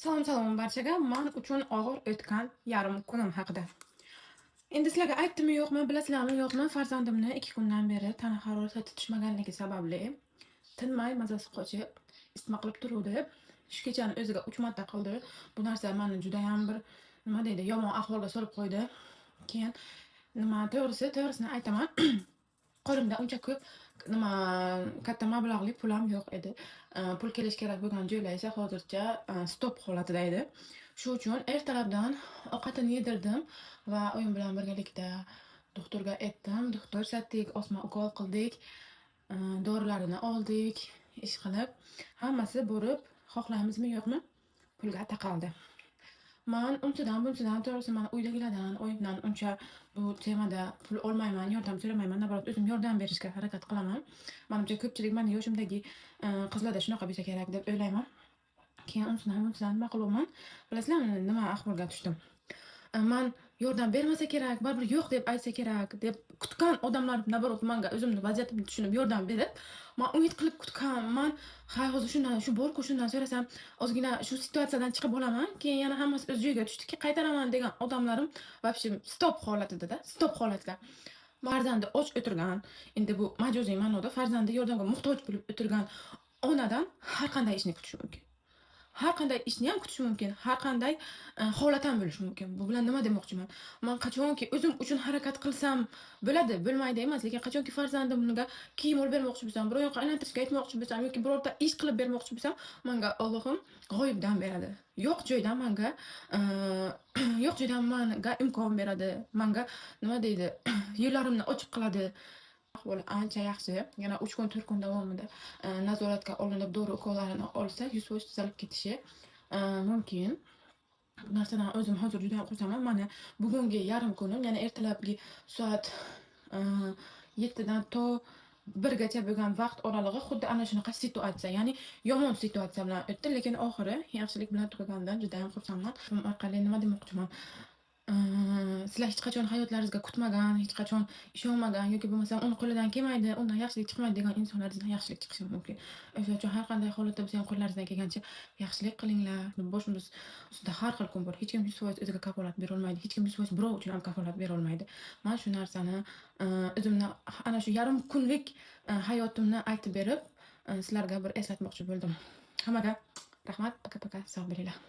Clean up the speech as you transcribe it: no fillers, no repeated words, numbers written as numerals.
Salom salom barchaga. Men uchun og'ir o'tgan yarim kunim haqida. Endi sizlarga aytdimmi yo'qmi, bilasizlarmi yo'qmi, farzandimni 2 kundan beri tana harorati tushmaganligi sababli tinmay mazasi qochib, isitma qilib turuvdi. Shu kechani o'ziga 3 marta qildi. Bu narsa meni juda ham bir nima deydi, yomon ahvolga solib qo'ydi. Keyin to'g'risini aytaman. Qo'limda uncha ko'p nima katta mablag'li pulim yo'q edi. Pul kelishi kerak bo'lgan joylar esa hozircha stop holatida edi. Shu uchun ertalabdan ovqatini yedirdim va oyim bilan birgalikda doktorga aytdim. Doktor satdik, osma ukol qildik, dorilarini oldik, ish qilib, hammasi bo'lib, xohlaymizmi yo'qmi, pulga taqaldi. Man unchadan bunchadan to'g'risi man uydagilardan, oyimdan uncha bu temada pul olmayman, yordam so'ramayman. Naborat o'zim yordam berishga harakat qilaman. Menimcha ko'pchilik mani yoshimdagi qizlarda shunaqa bo'lsa kerak deb o'ylayman. Keyin unisidan bunisidan nima qilyapman? Bilasizlarmi, nima ahvolga tushdim? Man yordam bermasa kerak, baribir yo'q deb aytsa kerak deb kutgan odamlar naborat menga o'zimni vaziyatimni tushunib yordam berib, man umid qilib kutgan. Man hozir shu bor-ku, shundan so'rasam ozgina shu situatsiyadan chiqib olaman, keyin yana hammasi o'z joyiga tushdiki, qaytaraman degan odamlarim вообще stop holatida-da, stop holatda. Farzandi och o'tirgan, endi bu majoziy ma'noda farzandi yordamga muhtoj bo'lib o'tirgan onadan har qanday ishni kutish mumkin. Har qanday ishni ham kutish mumkin, har qanday holat ham bo'lishi mumkin. Bu bilan nima demoqchiman? Men qachonki o'zim uchun harakat qilsam bo'ladi, bo'lmaydi emas, lekin qachonki farzandimga kiyim olib bermoqchi bo'lsam, biror yoqqa aylantirishga aytmoqchi bo'lsam yoki birorta ish qilib bermoqchi bo'lsam, menga Allohim g'oyibdan beradi. Yo'q joydan menga yo'q joydan menga imkon beradi. Menga nima deydi, yo'llarimni ochiq qiladi. Ahvoli ancha yaxshi. Yana 3 kun, 4 kun davomida nazoratga olinib, dori ukollarini olsa, 100% tuzalib ketishi mumkin. Bu narsadan o'zim hozir juda ham xursandman. Mana bugungi yarim kunim, ya'ni ertalabki soat 7 dan to 1 gacha bo'lgan vaqt oralig'i xuddi ana shunaqa situatsiya, ya'ni yomon situatsiya bilan o'tdi, lekin oxiri yaxshilik bilan tugaganidan juda ham xursandman. Bu orqali nima demoqchiman? Sizlar hech qachon hayotlaringizga kutmagan, hech qachon ishonmagan yoki bo'lmasam uni qo'lidan kelmaydi, undan yaxshilik chiqmaydi degan insonlaringizdan yaxshilik chiqishi mumkin. O'sha uchun har qanday holatda bo'lsa ham qo'llaringizdan kelgancha yaxshilik qilinglar. Boshimiz ustida har xil kun bor. Hech kim 100% o'ziga kafolat bera olmaydi. Hech kim 100% birov uchun ham kafolat bera olmaydi. Men shu narsani o'zimni ana shu yarim kunlik hayotimni aytib berib, sizlarga bir eslatmoqchi bo'ldim. Hammaga rahmat, paka-paka, sog' bo'linglar.